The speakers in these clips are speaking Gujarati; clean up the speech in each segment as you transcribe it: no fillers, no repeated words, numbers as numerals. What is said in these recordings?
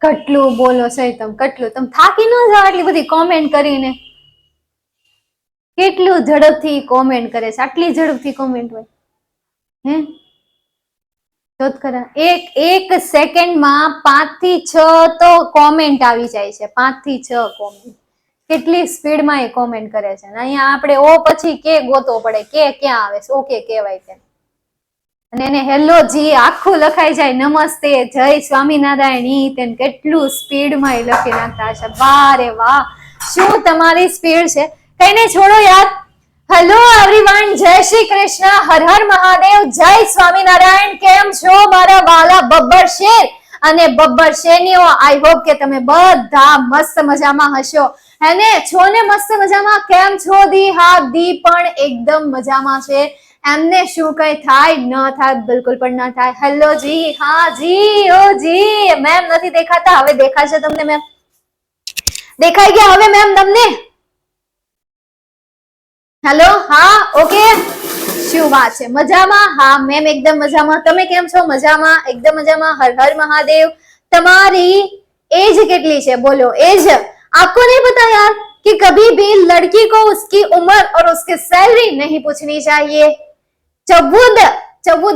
કેટલું બોલો છે તમે થાકી ન જાવ આટલી બધી કોમેન્ટ કરીને. કેટલું ઝડપથી કોમેન્ટ કરે છે, આટલી ઝડપથી કોમેન્ટ હોય હે તો ખરા. એક સેકન્ડમાં 5 થી 6 તો કોમેન્ટ આવી જાય છે. 5 થી 6 કોમેન્ટ. કેટલી સ્પીડમાં એ કોમેન્ટ કરે છે. અહીંયા આપણે ઓ પછી કે ગોતવો પડે કે ક્યાં આવે છે. ઓકે કહેવાય છે અને એને હેલો જી આખું લખાઈ જાય. નમસ્તે, જય સ્વામિનારાયણ. ઈ તેન કેટલું સ્પીડમાં એ લખી નાખતા છે. વાહ રે વાહ, શું તમારી સ્પીડ છે. કઈ નહીં, છોડો યાર. હેલો એવરીવન, જય શ્રી કૃષ્ણ, હર હર મહાદેવ, જય સ્વામિનારાયણ. કેમ છો મારા વાલા બબ્બર શેર અને બબ્બર શેરનીઓ? આઈ હોપ કે તમે બધા મસ્ત મજામાં હશો. હેને છો ને મસ્ત મજામાં? કેમ છો દી? હા, દી પણ એકદમ મજામાં છે. એમને શું કઈ થાય ન થાય, બિલકુલ પણ ના થાય. હેલો જી, હા જી, ઓ જી. મેમ નથી દેખાતા, હવે દેખાશે તમને મેમ. દેખાઈ ગયા હવે મેમ તમને? હેલો, હા, ઓકે. શું વાત છે, મજામાં? હા મેમ એકદમ મજામાં. તમે કેમ છો? મજામાં, એકદમ મજામાં. હર હર મહાદેવ. તમારી एज कितनी है बोलो? एज आपको नहीं पता यार कि कभी भी लड़की को उसकी उम्र और उसकी सैलरी नहीं पूछनी चाहिए. 14 હું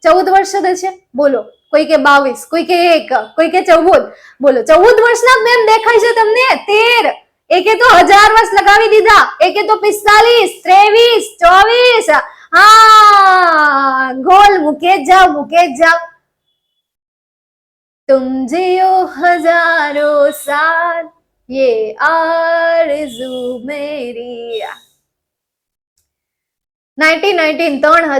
14 વર્ષ છે બોલો. કોઈ કે 22, કોઈ કે 1, કોઈ કે 14. બોલો 14 વર્ષના મેમ દેખાય છે તમને? 13, એકે તો 1000 વર્ષ લગાવી દીધા, એકે તો 45, 23, 24. હા, ગોલ મૂકે જાઓ. तुम जियो हजारों साल ये आरज़ू मेरी. 19 3000 હા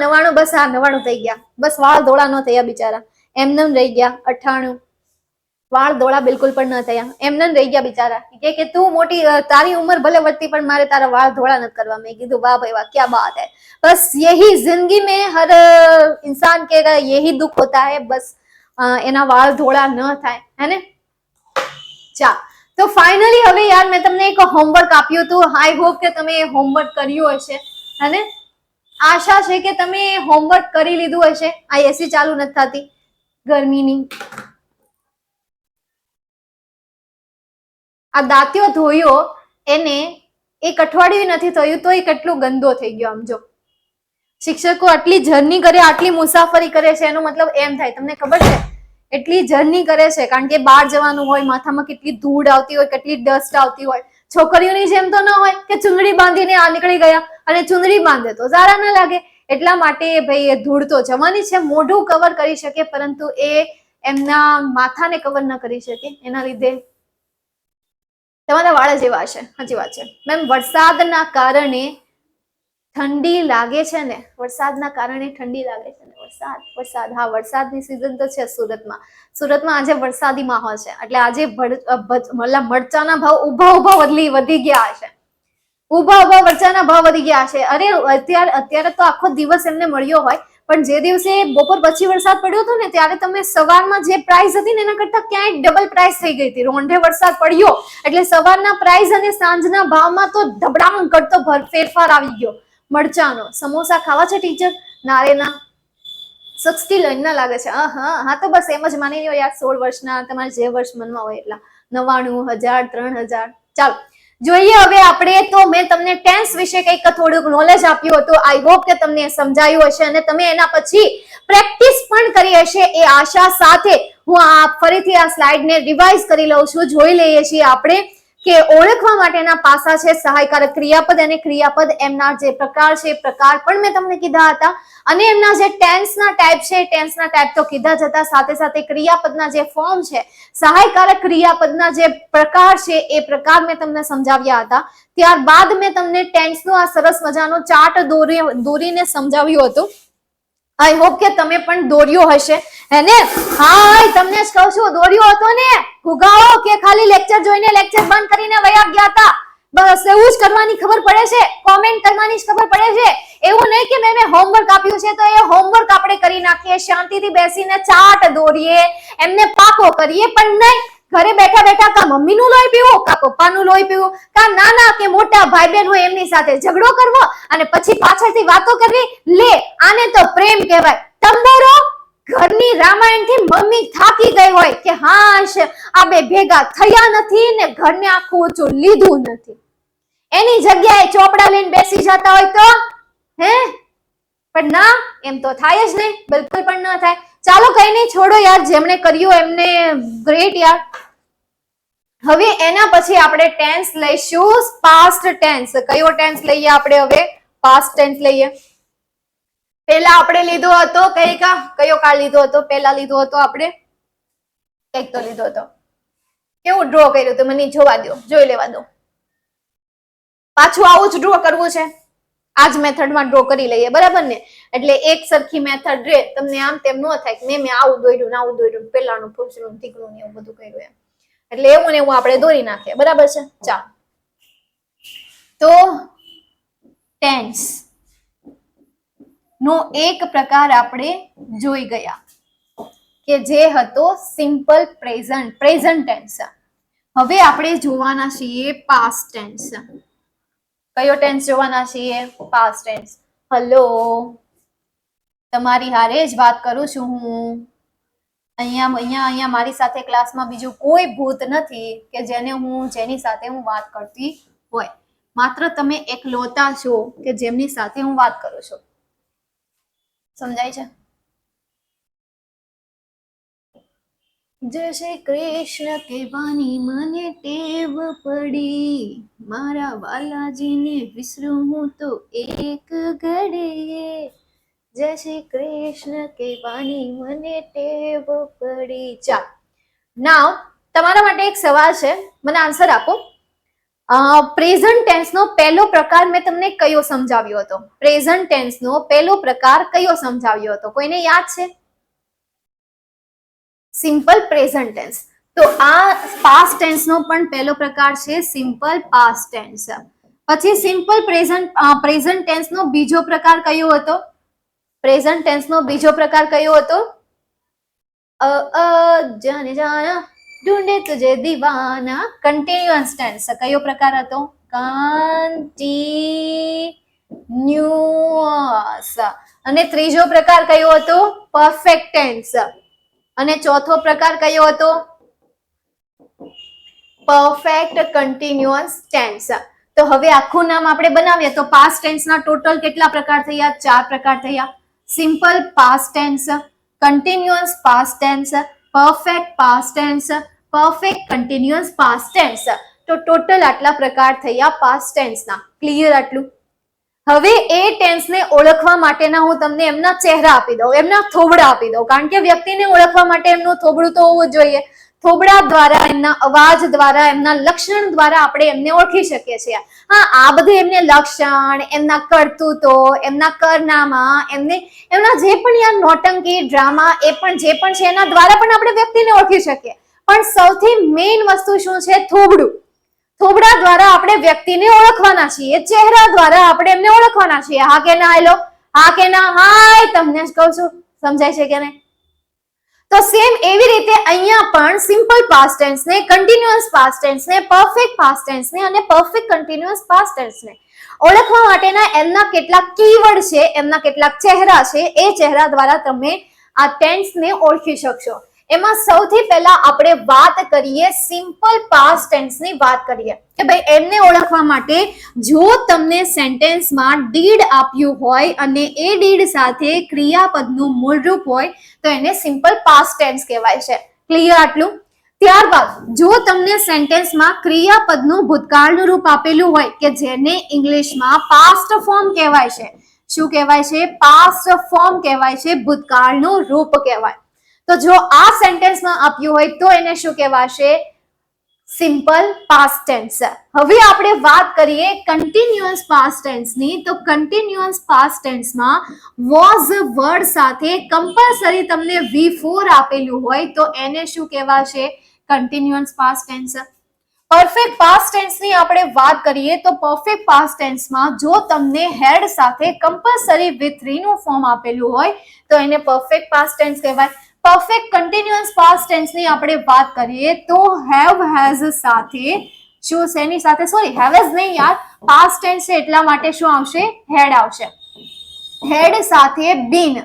99. બસ હા 99 થઈ ગયા. બસ વાળ ધોળા ન થયા બિચારા, એમને રહી ગયા. 98 વાળ ધોળા બિલકુલ પણ ન થયા, એમને રહી ગયા બિચારા. કે તું મોટી, તારી ઉંમર ભલે વધતી પણ મારે તારા વાળ ધોળા નથી કરવા. મેં કીધું વાહ ભાઈ વાહ, क्या बात है. बस यही जिंदगी में हर इंसान के यही दुख होता है. बस એના વાળ ધોળા ન થાય, હે ને? ચા તો ફાઇનલી હવે યાર મેં તમને એક હોમવર્ક આપ્યું હતું. આઈ હોપ કે તમે એ હોમવર્ક કર્યું હશે, અને આશા છે કે તમે હોમવર્ક કરી લીધું હશે. આ એસી ચાલુ નથી થતી ગરમીની. આ દાંતિયો ધોયો એને 1 અઠવાડિયું નથી થયું તો એ કેટલું ગંદો થઈ ગયો. આમ જો, શિક્ષકો આટલી જર્ની કરે, આટલી મુસાફરી કરે છે, એનો મતલબ એમ થાય, તમને ખબર છે? એટલી જર્ની કરે છે કારણ કે બહાર જવાનું હોય, માથામાં કેટલી ધૂળ આવતી હોય, કેટલી ડસ્ટ આવતી હોય. છોકરીઓની જેમ તો ન હોય કે ચુંદડી બાંધીને આ નીકળી ગયા, અને ચુંદડી બાંધે તો સારા ન લાગે. એટલા માટે ભાઈ એ ધૂળ તો જવાની છે. મોઢું કવર કરી શકે પરંતુ એ એમના માથાને કવર ન કરી શકે. એના લીધે તમારા વાળ જેવા હશે. સાચી વાત છે મેમ. વરસાદના કારણે ઠંડી લાગે છે ને? વરસાદના કારણે ઠંડી લાગે છે ને? વરસાદ હા, વરસાદની સિઝન તો છે સુરતમાં આજે વરસાદી માહોલ છે. એટલે આજે મરચાના ભાવ ઉભા વધી ગયા છે. મરચાના ભાવ વધી ગયા છે. અરે અત્યારે તો આખો દિવસ એમને મળ્યો હોય, પણ જે દિવસે બપોર પછી વરસાદ પડ્યો હતો ને, ત્યારે તમે સવારમાં જે પ્રાઇસ હતી ને એના કરતા ક્યાંય ડબલ પ્રાઇસ થઈ ગઈ હતી. રોંઢે વરસાદ પડ્યો એટલે સવારના પ્રાઇસ અને સાંજના ભાવમાં તો ધબડામ કરતો ફેરફાર આવી ગયો. મરચાનો સમોસા ખાવા છે ટીચર? નારેના 60 લઈને લાગે છે. હા તો બસ એમ જ માની લો યાર. 16 વર્ષના તમારે જે વર્ષ મનમાં હોય એટલા. 99, 1000, 3000. ચાલો જોઈએ હવે આપણે. તો મેં તમને ટેન્સ વિશે કંઈક થોડુંક નોલેજ આપ્યું હતું. આઈ હોપ કે તમને સમજાયું હશે અને તમે એના પછી પ્રેક્ટિસ પણ કરી હશે એ આશા સાથે હું ફરીથી આ સ્લાઇડને રિવાઇઝ કરી લઉં છું. જોઈ લઈએ છીએ આપણે કે ઓળખવા માટેના પાસા છે સહાયકારક ક્રિયાપદ અને ક્રિયાપદ. એમના જે પ્રકાર છે એ પ્રકાર પણ મેં તમને કીધા હતા, અને એમના જે ટેન્સના ટાઈપ છે ટેન્સના ટાઈપ તો કીધા જ હતા. સાથે સાથે ક્રિયાપદના જે ફોર્મ છે, સહાયકારક ક્રિયાપદના જે પ્રકાર છે એ પ્રકાર મેં તમને સમજાવ્યા હતા. ત્યારબાદ મેં તમને ટેન્સનો આ સરસ મજાનો ચાર્ટ દોરીને સમજાવ્યું હતું. આઈ હોપ કે તમે પણ દોર્યો હશે, હે ને? હા, તમને જ કહું છું, દોર્યો હતો ને? ભૂગાઓ કે ખાલી લેક્ચર જોઈને લેક્ચર બંધ કરીને વયા ગયા હતા? બસ એવું જ કરવાની ખબર પડે છે, કોમેન્ટ કરવાની જ ખબર પડે છે. એવું નહીં કે મેં હોમવર્ક આપ્યું છે તો એ હોમવર્ક આપણે કરી નાખીએ, શાંતિથી બેસીને ચાર્ટ દોરીએ, એમને પાકો કરીએ. પણ નહીં, ઘરે બેઠા બેઠા કા મમ્મીનું લોહી પીવું, કા પપ્પાનું લોહી પીવું, કા નાના કે મોટા ભાઈ બહેન હોય એમની સાથે ઝઘડો કરવો અને પછી પાછળથી વાતો કરવી. લે, આને તો પ્રેમ કહેવાય. તંબોરો ઘરની રામાયણ થી મમ્મી થાકી ગઈ હોય કે હાશ આ બે ભેગા થયા નથી ને ઘરને આખું ઊંચું લીધું નથી, એની જગ્યાએ ચોપડા લઈને બેસી જતા હોય તો હે, પણ ના, એમ તો થાય જ નહીં, બિલકુલ પણ ના થાય. ચાલો કઈ નહીં, છોડો યાર, જેમણે કર્યું એમને ગ્રેટ યાર. હવે એના પછી આપણે ટેન્સ લઈશું પાસ્ટ ટેન્સ. કયો ટેન્સ લઈએ આપણે? હવે પાસ્ટ ટેન્સ લઈએ. પહેલા આપણે લીધો હતો કયો કાળ લીધો હતો? પહેલા લીધો હતો આપણે કંઈક તો લીધો હતો. કેવું ડ્રો કર્યું તો મને જોવા દો, જોઈ લેવા દો. પાછું આવું જ ડ્રો કરવું છે? આ જ મેથડમાં ડ્રો કરી લઈએ, બરાબર ને? એટલે એક સરખી મેથડ રે, તમને આમ તેમ ન થાય કે મેં આવું દોર્યું ને આવું દોર્યું, પેલાનું પૂછડું ટીકડું ને એવું બધું કર્યું એમ. એટલે એવું ને એવું આપણે દોરી નાખીએ, બરાબર છે? ચાલો, તો ટેન્સ નો એક પ્રકાર આપણે જોઈ ગયા કે જે હતો સિમ્પલ પ્રેઝન્ટ ટેન્સ. હવે આપણે જોવાના છીએ પાસ્ટ ટેન્સ. કયો ટેન્સ જોવાના છીએ? Past tense. હલો, તમારી હારે જ વાત કરું છું હું. અહીંયા મારી સાથે ક્લાસમાં બીજું કોઈ ભૂત નથી કે જેની સાથે હું વાત કરતી હોય. માત્ર તમે એકલોતા છો કે જેમની સાથે હું વાત કરું છું. સમજાય છે? જય શ્રી કૃષ્ણ કહેવાની મને ટેવ પડી, મારા વાલાજીને વિસરું હું તો એક ઘડીએ. જય શ્રી કૃષ્ણ કહેવાની મને ટેવ પડી. ચાલ, નાવ તમારા માટે એક સવાલ છે, મને આન્સર આપો. પ્રેઝન્ટ ટેન્સ નો પહેલો પ્રકાર મેં તમને કયો સમજાવ્યો હતો? પ્રેઝન્ટ ટેન્સ નો પહેલો પ્રકાર કયો સમજાવ્યો હતો? કોઈને યાદ છે? Simple present tense. તો આ પાસ્ટ ટેન્સ નો પણ પહેલો પ્રકાર છે સિમ્પલ પાસ્ટ ટેન્સ. પછી સિમ્પલ પ્રેઝન્ટ ટેન્સ નો બીજો પ્રકાર કયો હતો? પ્રેઝન્ટ ટેન્સ નો બીજો પ્રકાર કયો હતો? જાને જાના ઢૂંઢે તુજે દીવાના. Continuous tense. કયો પ્રકાર હતો? કન્ટિન્યુઅસ. અને ત્રીજો પ્રકાર કયો હતો? Perfect tense. અને ચોથો પ્રકાર કયો હતો? Perfect continuous tense. તો હવે આખું નામ આપણે બનાવીએ તો પાસ્ટ ટેન્સના ટોટલ કેટલા પ્રકાર થયા? 4 પ્રકાર થયા. Simple past tense, continuous past tense, perfect past tense, perfect continuous past tense. તો ટોટલ આટલા પ્રકાર થયા પાસ્ટ ટેન્સના. ક્લિયર આટલું? હવે એ ટેન્સને ઓળખવા માટેના હું તમને એમના ચહેરા આપી દઉં, એમના થોબડા આપી દઉં, કારણ કે વ્યક્તિને ઓળખવા માટે એમનું થોબડું તો હોવું જોઈએ. થોબડા દ્વારા, એમના અવાજ દ્વારા, એમના લક્ષણ દ્વારા આપણે એમને ઓળખી શકીએ છીએ. હા, આ બધું એમને લક્ષણ, એમના કરતૂતો, એમના કારનામા, એમના જે પણ યાર નોટંકી, ડ્રામા, એ પણ જે પણ છે એના દ્વારા પણ આપણે વ્યક્તિને ઓળખી શકીએ. પણ સૌથી મેઇન વસ્તુ શું છે? થોબડું. થોબડા દ્વારા આપણે વ્યક્તિને ઓળખવાના છીએ, ચહેરા દ્વારા આપણે એમને ઓળખવાના છીએ. હા કે ના? હેલો, હા કે ના? હાય, તમને જ કહું છું. સમજાય છે કે નહીં? તો સેમ એવી રીતે અહીંયા પણ સિમ્પલ પાસ્ટ ટેન્સ ને, કન્ટિન્યુઅસ પાસ્ટ ટેન્સ ને, પરફેક્ટ પાસ્ટ ટેન્સ ને અને પરફેક્ટ કન્ટિન્યુઅસ પાસ્ટ ટેન્સ ને ઓળખવા માટેના એમના કેટલાક કીવર્ડ છે, એમના કેટલાક ચહેરા છે. એ ચહેરા દ્વારા તમે આ ટેન્સ ને ઓળખી શકશો. એમાં સૌથી પહેલા આપણે વાત કરીએ સિમ્પલ પાસ્ટ ટેન્સ ની વાત કરીએ કે ભાઈ એમને ઓળખવા માટે જો તમને સેન્ટેન્સમાં ડીડ આપ્યું હોય અને એ ડીડ સાથે ક્રિયાપદનું મૂળરૂપ હોય તો એને સિમ્પલ પાસ્ટ ટેન્સ કહેવાય છે. ક્લિયર આટલું? ત્યારબાદ જો તમને સેન્ટેન્સમાં ક્રિયાપદનું ભૂતકાળનું રૂપ આપેલું હોય કે જેને ઇંગ્લિશમાં પાસ્ટ ફોર્મ કહેવાય છે. શું કહેવાય છે? પાસ્ટ ફોર્મ કહેવાય છે, ભૂતકાળનું રૂપ કહેવાય. તો જો આ સેન્ટેન્સમાં આપ્યું હોય તો એને શું કહેવાશે? Simple past tense. હવે આપણે વાત કરીએ કન્ટિન્યુઅસ પાસ્ટ ટેન્સની. તો કન્ટિન્યુઅસ પાસ્ટ ટેન્સમાં વોઝ વર્ડ સાથે કમ્પલસરી તમને V4 આપેલું હોય તો એને શું કહેવાશે? Continuous past tense. Perfect past ટેન્સની આપણે વાત કરીએ તો પરફેક્ટ પાસ્ટ ટેન્સમાં જો તમને હેડ સાથે કમ્પલસરી V3 નું ફોર્મ આપેલું હોય તો એને પરફેક્ટ પાસ્ટ ટેન્સ કહેવાય. પરફેક્ટ કન્ટિન્યુઅસ પાસ્ટ ટેન્સની આપણે વાત કરીએ તો હેવ હેઝ સાથે શું શેની સાથે? સોરી, હેવ હેઝ નહીં યાર, પાસ્ટ ટેન્સ છે એટલા માટે શું આવશે? હેડ આવશે. હેડ સાથે બીન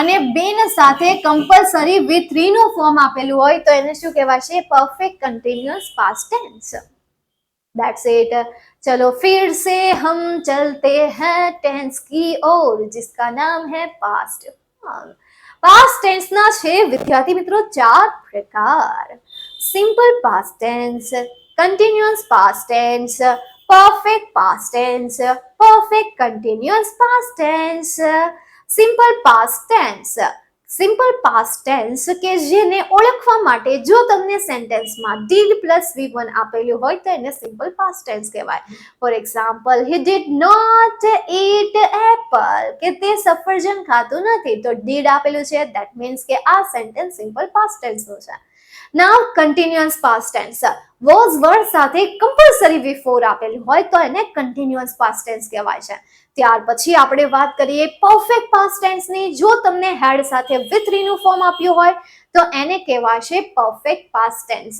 અને બીન સાથે કમ્પલસરી વિથ 3 નું ફોર્મ આપેલું હોય તો એને શું કહેવાશે? Perfect continuous past tense. That's it. चलो फिर से हम चलते हैं टेंस की ओर जिसका नाम है पास्ट. पास्ट टेंस ना છે વિદ્યાર્થી મિત્રો 4 પ્રકાર. Simple past tense, continuous past tense, perfect past tense, perfect continuous past tense, simple past tense. Simple past tense કે જેને ઓળખવા માટે જો તમને સેન્ટેન્સમાં did પ્લસ V1 આપેલું હોય તો એને સિમ્પલ પાસ્ટ ટેન્સ કહેવાય. For example, he did not eat apple, કે તે સફરજન ખાતું નથી, તો did આપેલું છે, that means કે આ સેન્ટેન્સ સિમ્પલ પાસ્ટ ટેન્સ નું છે. Now continuous past tense, was word સાથે કમ્પલસરી V4 આપેલું હોય તો એને કન્ટિન્યુઅસ પાસ્ટ ટેન્સ કહેવાય છે. ત્યાર પછી આપણે વાત કરીએ પરફેક્ટ પાસ્ટ ટેન્સ ની. જો તમને હેડ સાથે with 3 નું ફોર્મ આપ્યું હોય તો એને કહેવાશે પરફેક્ટ પાસ્ટ ટેન્સ.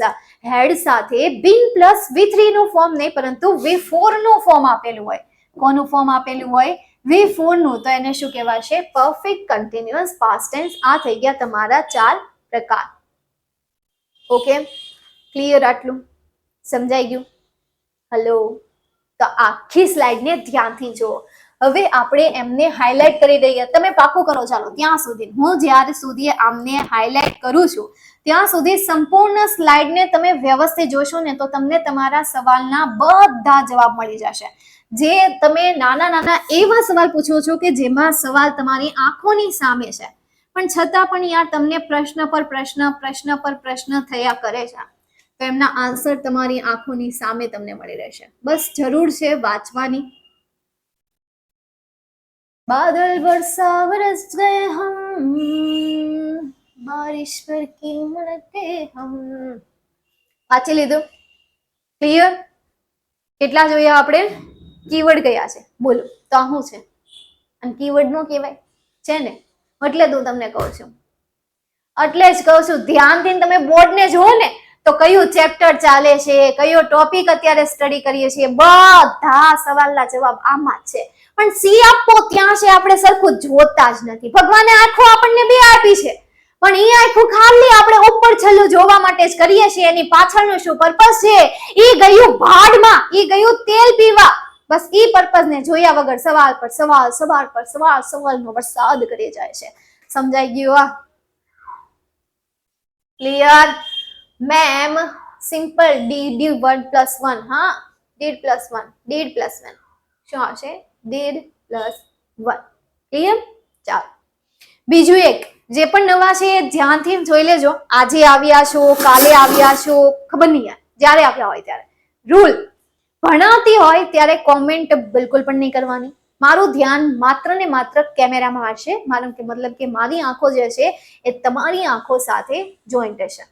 હેડ સાથે been પ્લસ V3 નું ફોર્મ નહીં પરંતુ V4 નું ફોર્મ આપેલું હોય. કોનું ફોર્મ આપેલું હોય? V4 નું, તો એને શું કહેવાશે? Perfect continuous past tense. આ થઈ ગયા તમારા 4 પ્રકાર. Okay, clear? આટલું સમજાઈ ગયું? હલો, તો આખી સ્લાઇડને ધ્યાનથી જુઓ. હવે આપણે એમને હાઇલાઇટ કરી દઈએ. તમે પાકું કરો, ચાલો ત્યાં સુધી હું જ્યાર સુધી આમને હાઇલાઇટ કરું છું ત્યાં સુધી સંપૂર્ણ સ્લાઇડને તમે વ્યવસ્થિત જોશો ને તો તમને તમારા સવાલના બધા જવાબ મળી જશે. જે તમે નાના નાના એવા સવાલ પૂછો છો કે જેમાં સવાલ તમારી આંખોની સામે છે પણ છતાં પણ યાર તમને પ્રશ્ન પર પ્રશ્ન થયા કરે છે, તો એમના આન્સર તમારી આંખોની સામે તમને મળી રહેશે. બસ જરૂર છે વાંચવાની. बादल बरसा बरस गए हम, बारिश पर की मुड़के हम. વાંચી લીધું? ક્લિયર? કેટલા જોયા આપણે? કીવર્ડ કયા છે બોલો? તો આ શું છે? અને કીવર્ડ નો કહેવાય છે ને, એટલે હું તમને કહું છું. એટલે જ કહું છું ધ્યાનથી તમે બોર્ડ ને જુઓ ને તો કયું ચેપ્ટર ચાલે છે, કયો ટોપિક અત્યારે સ્ટડી કરીએ છીએ, બધા સવાલના જવાબ આમાં જ છે. પણ સી આપો ત્યાં છે આપણે સરખું જોતા જ નથી. ભગવાને આંખો આપણને બે આપી છે પણ એ આંખો ખાલી આપણે ઉપર છલ્લું જોવા માટે જ કરીએ છીએ. એની પાછળનું શું પર્પસ છે? ઈ ગયું ભાડમાં, ઈ ગયું તેલ પીવા. બસ ઈ પર્પસ ને જોયા વગર સવાલ પર સવાલ, સવાલ પર સવાલ, સવાલનો વરસાદ કરી જાય છે. સમજાઈ ગયું? ક્લિયર? Ma'am simple did 1+1. હા, did +1 શું આવશે? did +1. ક્લિયર? ચાલો બીજું એક જે પણ નવા છે એ ધ્યાનથી જોઈ લેજો. આજે આવ્યા છો, કાલે આવ્યા છો, ખબર નહીં યાર, જ્યારે આવ્યા હોય ત્યારે. રૂલ, ભણાવતી હોય ત્યારે કોમેન્ટ બિલકુલ પણ નહીં કરવાની. મારું ધ્યાન માત્ર ને માત્ર કેમેરામાં હશે. માનો કે મતલબ કે મારી આંખો જે છે એ તમારી આંખો સાથે જોઈન્ટ હશે.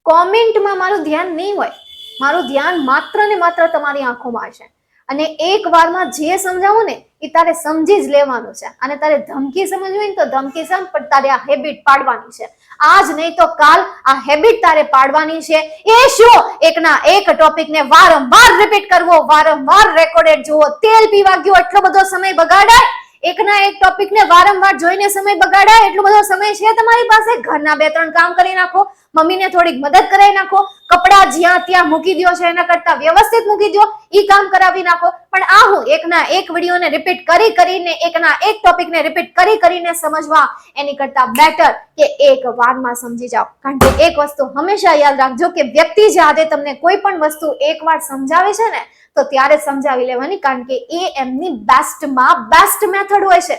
કોમેન્ટમાં મારું ધ્યાન નહીં હોય. મારું ધ્યાન માત્ર ને માત્ર તમારી આંખોમાં હશે. અને એક વારમાં જે સમજાવું ને એ તારે સમજી જ લેવાનું છે. અને તારે ધમકી સમજવી હોય ને તો ધમકી સમ, પણ તારે આ હેબિટ પાડવાની છે. આજ નહીં તો કાલ આ હેબિટ તારે પાડવાની છે. એ શું? એકના એક ટોપિકને વારંવાર રિપીટ કરવો, વારંવાર રેકોર્ડેડ જોવો. તેલ પીવા ગયો એટલો બધો સમય બગાડાય? એકના એક ટોપિકને વારંવાર જોઈને સમય બગાડાય? એટલો બધો સમય છે તમારી પાસે? ઘરના 2-3 કામ કરી નાખો, મમ્મીને થોડીક મદદ કરાવી નાખો, કપડા જ્યાં ત્યાં મૂકી દો છે એના કરતા વ્યવસ્થિત મૂકી દો, ઈ કામ કરાવી નાખો. પણ આ હું એકના એક વિડીયોને રિપીટ કરીને, એકના એક ટોપિકને રિપીટ કરીને સમજવા એની કરતા બેટર કે એક વારમાં સમજી જાઓ. કારણ કે એક વસ્તુ હંમેશા યાદ રાખજો કે વ્યક્તિ જ્યારે તમને કોઈ પણ વસ્તુ એકવાર સમજાવે છે ને તો ત્યારે સમજાવી લેવાની, કારણ કે એ એમની બેસ્ટમાં બેસ્ટ મેથડ હોય છે.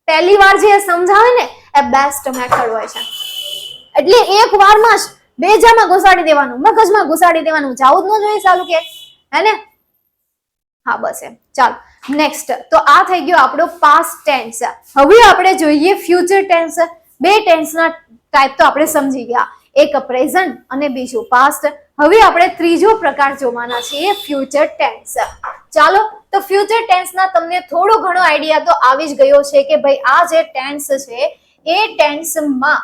પહેલી વાર જે સમજાવે ને એ બેસ્ટ મેથડ હોય છે. એટલે એક વારમાં જ બેજામાં ઘુસાડી દેવાનું, મગજમાં ઘુસાડી દેવાનું, જાવું જ ન જોઈએ. સારું કે હે ને? હા બસ એમ. ચાલો નેક્સ્ટ. તો આ થઈ ગયો આપણો પાસ્ટ ટેન્સ. હવે આપણે જોઈએ ફ્યુચર ટેન્સ. બે ટેન્સના ટાઈપ તો આપણે સમજી ગયા, એક પ્રેઝન્ટ અને બીજું પાસ્ટ. હવે આપણે ત્રીજો પ્રકાર જોવાના છીએ, ફ્યુચર ટેન્સ. ચાલો, તો ફ્યુચર ટેન્સના તમને થોડો ઘણો આઈડિયા તો આવી જ ગયો છે કે ભાઈ આ જે ટેન્સ છે એ ટેન્સમાં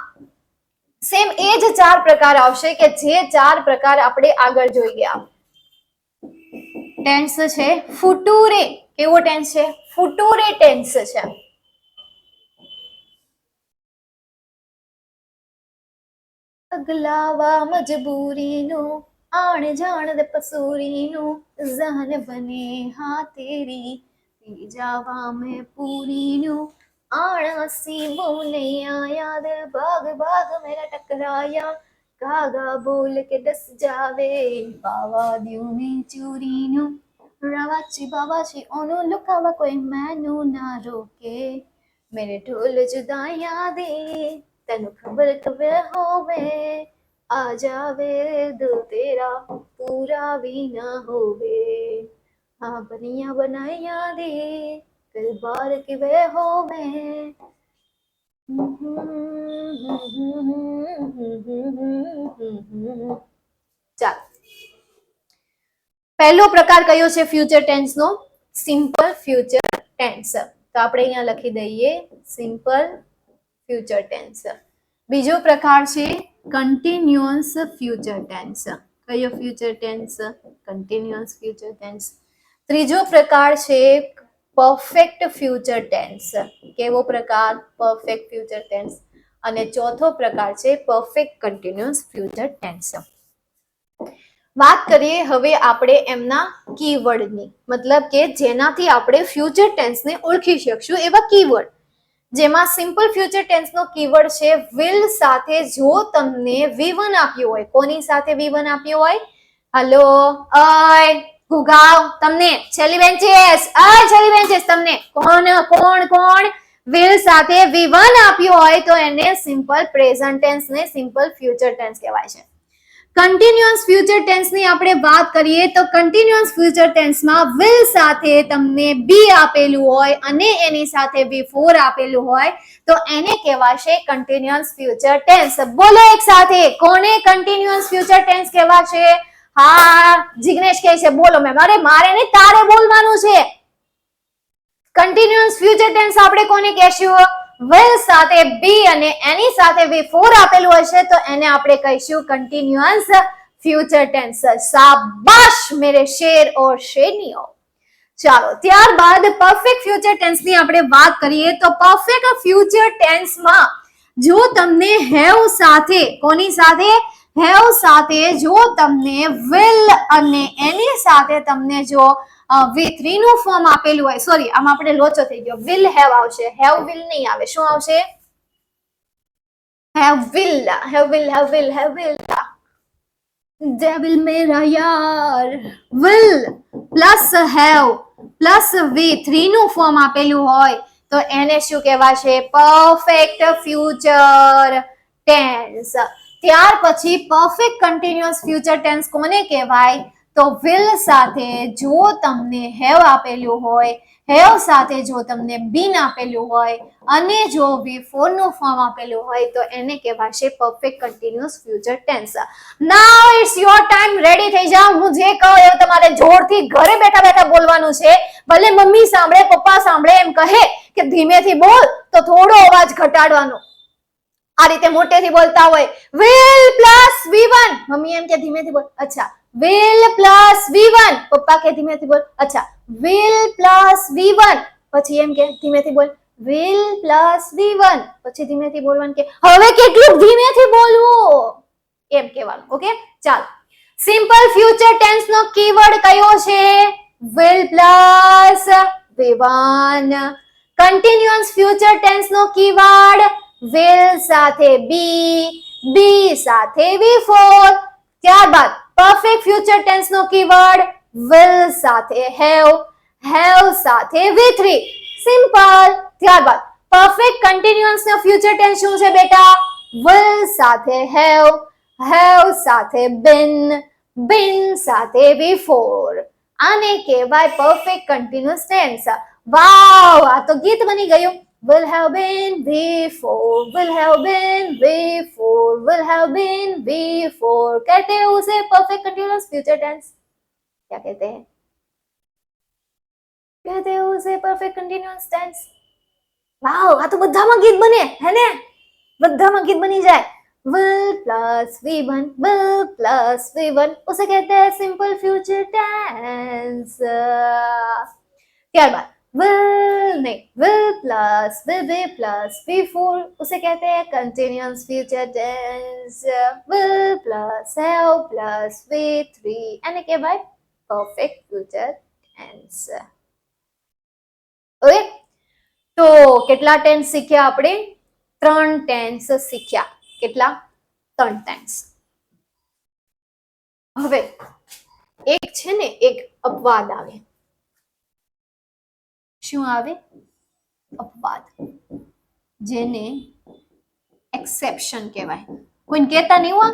સેમ એ જ 4 પ્રકાર આવશે કે જે 4 પ્રકાર આપણે આગળ જોઈ ગયા. ટેન્સ છે ફુટુરે. કેવો ટેન્સ છે? ફુટુરે ટેન્સ છે. અગલાવા મજબૂરીનું આણ જાણ દે પસૂરીનું જહન બને હા તેરી પી જાવા મેં પૂરીનું આણ હસી બોલે યાદ ભાગ ભાગ મેરા ટકરાયા કાગા બોલ કે ડસ જાવે પાવા દ્યું મેં ચૂરીનું રવાચી બાવાચી ઓનું લુકાવા કોઈ મેનું ના રોકે મેરે ઢોલ જુદાયા દે તને ખબર કবে હોવે આ જાવે દિલ તેરા પૂરા भी ना होवे हाँ बनिया बनाया दे कल बार के वे होवे ચાલ પહેલો પ્રકાર કયો છે future tense no simple future tense તો આપણે અહીંયા લખી દઈએ સિમ્પલ ફ્યુચર ટેન્સ બીજો પ્રકાર છે કન્ટિન્યુઅસ ફ્યુચર ટેન્સ કયો future tense continuous future tense ત્રીજો પ્રકાર છે પરફેક્ટ ફ્યુચર ટેન્સ કેવો પ્રકાર પરફેક્ટ ફ્યુચર ટેન્સ અને ચોથો પ્રકાર છે પરફેક્ટ કન્ટિન્યુઅસ ફ્યુચર ટેન્સ વાત કરીએ હવે આપણે એમના કીવર્ડની મતલબ કે જેનાથી આપણે ફ્યુચર ટેન્સને ઓળખી શકશું એવા કીવર્ડ જેમાં સિમ્પલ ફ્યુચર ટેન્સનો કીવર્ડ છે will સાથે જો તમને V1 આપ્યું હોય કોની સાથે V1 આપ્યું હોય હલો ઓય ગુગાવ તમને છેલ્લી બેન્ચેસ તમને કોણ will સાથે V1 આપ્યું હોય તો એને સિમ્પલ પ્રેઝન્ટ ટેન્સ ને સિમ્પલ ફ્યુચર ટેન્સ કહેવાય છે કન્ટિન્યુઅસ ફ્યુચર ટેન્સ ની આપણે વાત કરીએ તો કન્ટિન્યુઅસ ફ્યુચર ટેન્સમાં will સાથે તમને બી આપેલું હોય અને એની સાથે V4 આપેલું હોય તો એને કહેવાશે કન્ટિન્યુઅસ ફ્યુચર ટેન્સ બોલો એક સાથે કોને કન્ટિન્યુઅસ ફ્યુચર ટેન્સ કહેવાશે હા જિગ્નેશ કહે છે બોલો મેમ અરે મારે નહીં તારે બોલવાનું છે કન્ટિન્યુઅસ ફ્યુચર ટેન્સ આપણે કોને કહેશું will સાથે બી અને એની સાથે V4 આપેલું હશે તો એને આપણે કહીશું કન્ટિન્યુઅસ ફ્યુચર ટેન્સ શાબાશ મેરે શેર ઓર શેરનીઓ ચાલો ત્યારબાદ પરફેક્ટ ફ્યુચર ટેન્સ ની આપણે વાત કરીએ તો પરફેક્ટ ફ્યુચર ટેન્સમાં જો તમને હેવ સાથે કોની સાથે હેવ સાથે જો તમને will અને એની સાથે તમને જો V3 નું ફોર્મ આપેલું હોય સોરી આમ આપણે લોચો થઈ ગયો will have આવશે have will નહીં આવે શું આવશે have will devil મેરા યાર will plus have plus V3 નું ફોર્મ આપેલું હોય તો એને શું કહેવાશે પરફેક્ટ ફ્યુચર ટેન્સ ત્યાર પછી પરફેક્ટ કન્ટિન્યુઅસ ફ્યુચર ટેન્સ કોને કહેવાય તો will સાથે જો તમને have આપેલું હોય have સાથે જો તમને been આપેલું હોય અને જો V4 નું ફોર્મ આપેલું હોય તો એને કહેવાશે perfect continuous future tense now it's your time ready થઈ જાઓ હું જે કહું એ તમારે જોરથી ઘરે બેઠા બેઠા બોલવાનું છે ભલે મમ્મી સાંભળે પપ્પા સાંભળે એમ કહે કે ધીમેથી બોલ તો થોડો અવાજ ઘટાડવાનો આ રીતે મોટેથી બોલતા હોય will plus V1 મમ્મી એમ કે ધીમેથી બોલ અચ્છા will plus V1 પપ્પા કે ધીમેથી બોલ અચ્છા will plus V1 પછી એમ કે ધીમેથી બોલ will plus V1 પછી ધીમેથી બોલવાનું કે હવે કેટલું ધીમેથી બોલવું એમ કહેવાનું ઓકે ચાલો સિમ્પલ ફ્યુચર ટેન્સ નો કીવર્ડ કયો છે will plus V1 continuous future tense નો કીવર્ડ will સાથે બી સાથે V4 ત્યારબાદ પરફેક્ટ ફ્યુચર ટેન્સ નો કીવર્ડ will સાથે have સાથે V3 સિમ્પલ ત્યારબાદ પરફેક્ટ કન્ટિન્યુઅસ નો ફ્યુચર ટેન્સ શું છે બેટા will સાથે have સાથે been સાથે V4 આને કહેવાય પરફેક્ટ કન્ટિન્યુઅસ ટેન્સ વાવ આ તો ગીત બની ગયું will have been V4 will have been V4 कहते हैं उसे परफेक्ट कंटिन्यूअस फ्यूचर टेंस क्या कहते हैं उसे परफेक्ट कंटिन्यूअस टेंस वाओ આ તો બધામાં ગીત બને હે ને બધામાં ગીત બની જાય will plus V1 उसे कहते हैं सिंपल फ्यूचर टेंस ત્યારબાદ will नहीं, will be plus V4 उसे कहते हैं continuous future tense. Will plus have plus V3 એને કહેવાય perfect future tense. ઓકે, તો કેટલા ટેન્સ શીખ્યા આપણે? 3 ટેન્સ શીખ્યા. કેટલા? 3 ટેન્સ. હવે એક છે ને, એક અપવાદ આવે. શું આવે? અપવાદ, જેને એક્સેપ્શન કહેવાય. કોઈને કહેતા નહીં હો,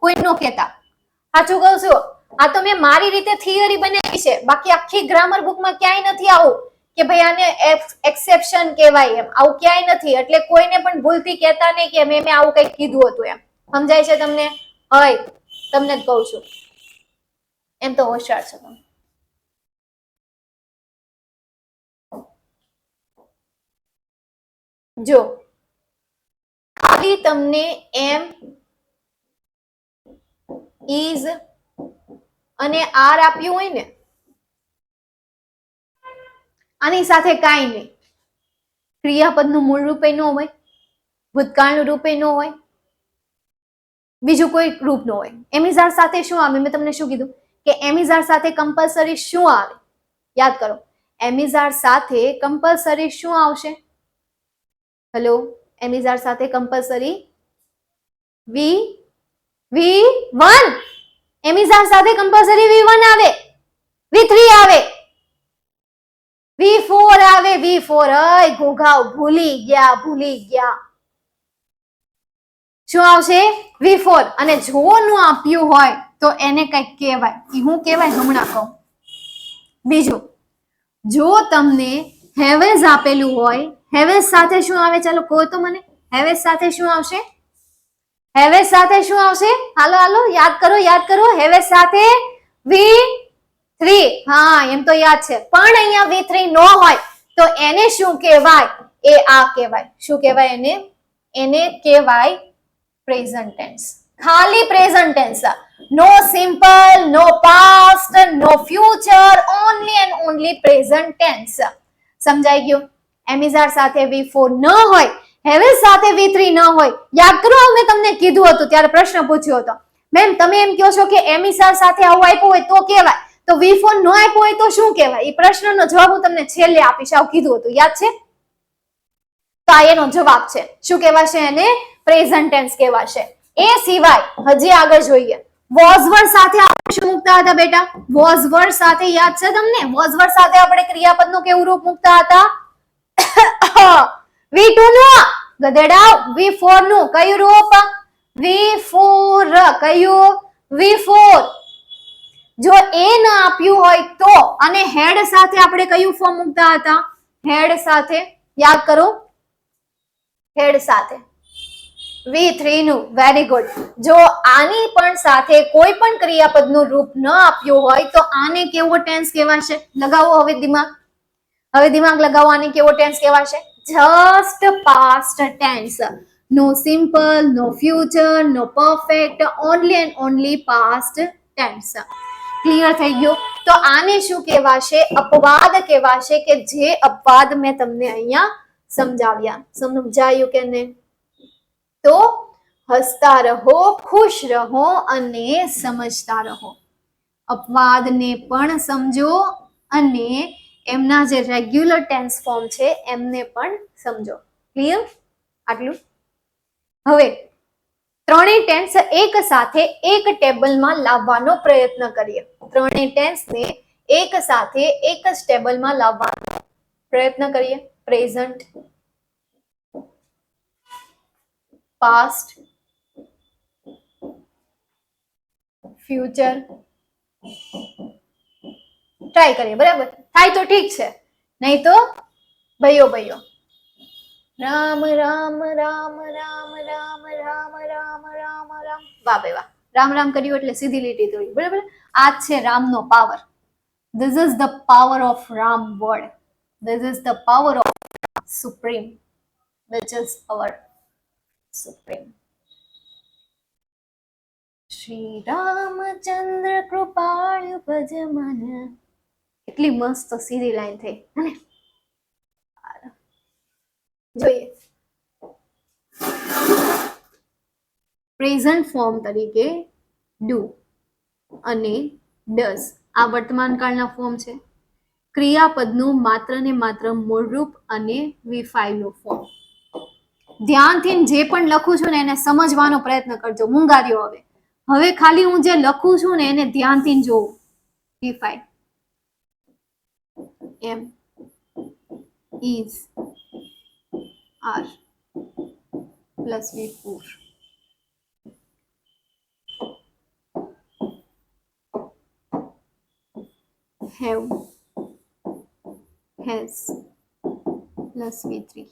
કોઈ નો કહેતા. સાચું કહું છું, આ તો મેં મારી રીતે થિયરી બનાવી છે, બાકી આખી ગ્રામર બુકમાં ક્યાંય નથી આવું કે ભાઈ આને એક્સેપ્શન કહેવાય. એમ આવું ક્યાંય નથી. એટલે કોઈને પણ ભૂલથી કહેતા નહીં કે મેં આવું કંઈક કીધું હતું. એમ સમજાય છે તમને? હોય તમને જ કહું છું, એમ તો હોશિયાર છો તમે. જો ખાલી તમને એમ ઇઝ અને આર આપ્યું હોય ને, આની સાથે કાંઈ નહીં. ક્રિયાપદનું મૂળ રૂપે ન હોય, ભૂતકાળનું રૂપે ન હોય, બીજું કોઈ રૂપ ન હોય. એમિઝાર સાથે શું આવે? મેં તમને શું કીધું કે એમિઝાર સાથે કમ્પલસરી શું આવે? યાદ કરો, એમિઝાર સાથે કમ્પલસરી શું આવશે? હેલો, એમિઝાર સાથે કમ્પલસરી V1. એમિઝાર સાથે કમ્પલસરી V1 આવે, V3 આવે, V4 આવે. V4 અય ઘોઘાવ, ભૂલી ગયા. શું આવશે? V4. અને જો નું આપ્યું હોય તો એને કઈક કહેવાય. એ હું કહેવાય હમણાં કહું. બીજું, જો તમને હેવેઝ આપેલું હોય, હેવેઝ સાથે શું આવે? ચાલો કહો તો મને. હેવેઝ સાથે શું આવશે? હેવેઝ સાથે શું આવશે? હાલો યાદ કરો. હેવેઝ સાથે V3. હા, એમ તો યાદ છે, પણ અહીંયા V3 ન હોય તો એને શું કહેવાય? એ આ કહેવાય. શું કહેવાય એને? એને કહેવાય પ્રેઝન્ટ ટેન્સ. ખાલી present tense. No simple, no past, no future, only and only present tense. સમજાઈ ગયું? એમિઝાર સાથે V4 ન હોય, હેવેઝ સાથે V3 ન હોય. યાદ કરો, મેં તમને કીધું હતું ત્યારે પ્રશ્ન પૂછ્યો હતો, મેમ તમે એમ કહો છો કે એમિઝાર સાથે આવું આપ્યું હોય તો કહેવાય, તો V4 ન આપ્યો હોય તો શું કહેવાય? એ પ્રશ્નનો જવાબ હું તમને છેલ્લે આપીશ. આવું કીધું હતું, યાદ છે? તો આ એનો જવાબ છે. શું કહેવાશે એને? પ્રેઝન્ટ ટેન્સ કહેવાશે. એ સિવાય હજી આગળ જોઈએ. વોઝ વર્ડ સાથે આપણે શું મૂકતા હતા બેટા? વોઝ વર્ડ સાથે યાદ છે તમને? વોઝ વર્ડ સાથે આપણે ક્રિયાપદનું કેવું રૂપ મૂકતા હતા? V2 નું ગધેડા, V4 નું કયું રૂપ? V4. કયું? V4. જો એ ન આપ્યું હોય તો, અને હેડ સાથે આપણે કયું ફોર્મ મૂકતા હતા? હેડ સાથે. યાદ કરો, હેડ સાથે V3 નું. Very good. જો આની પણ સાથે કોઈ પણ ક્રિયાપદનું રૂપ ન આપ્યું હોય તો આને કેવો ટેન્સ કહેવાશે? લગાવો હવે દિમાગ. લગાવો. આને કેવો ટેન્સ કહેવાશે? Just past tense. No simple, no future, no perfect, only and only past tense. Clear થઈ ગયું? તો આને શું કહેવાશે? અપવાદ કહેવાશે, કે જે અપવાદ મેં તમને અહીંયા સમજાવ્યા. સમજાયું કે નહીં? તો હસતા રહો, ખુશ રહો અને સમજતા રહો. અપવાદને પણ સમજો અને એમના જે રેગ્યુલર ટેન્સ ફોર્મ છે એમને પણ સમજો. ક્લિયર? આટલું. હવે ત્રણેય ટેન્સ એક સાથે એક ટેબલમાં લાવવાનો પ્રયત્ન કરીએ. ત્રણેય ટેન્સને એક સાથે એક જ ટેબલમાં લાવવાનો પ્રયત્ન કરીએ. Present, past, future. ટ્રાય કરીએ. બરાબર થાય તો ઠીક છે, નહીં તો ભયો. રામ રામ રામ રામ રામ રામ રામ રામ રામ. વાહ ભાઈ વાહ. રામ કર્યું એટલે સીધી લીટી તોડી. બરાબર. આ છે રામનો power. This is the power of Ram word. This is the power of Supreme, which is our Supreme. Shri Ramachandra Krupalyu Bhaj Mana એટલી મસ્ત સીધી લાઈન થઈ હે ને. જોઈએ પ્રેઝન્ટ ફોર્મ તરીકે ડુ અને ડઝ આ વર્તમાન કાળના ફોર્મ છે. ક્રિયાપદનું માત્ર ને માત્ર મૂળરૂપ અને વિફાઈનું ફોર્મ. ધ્યાનથી જે પણ લખું છું ને એને સમજવાનો પ્રયત્ન કરજો મુંગારીઓ. હવે ખાલી હું જે લખું છું ને એને ધ્યાનથી જોવું. વિફાઈ am is are plus V4 have has plus V3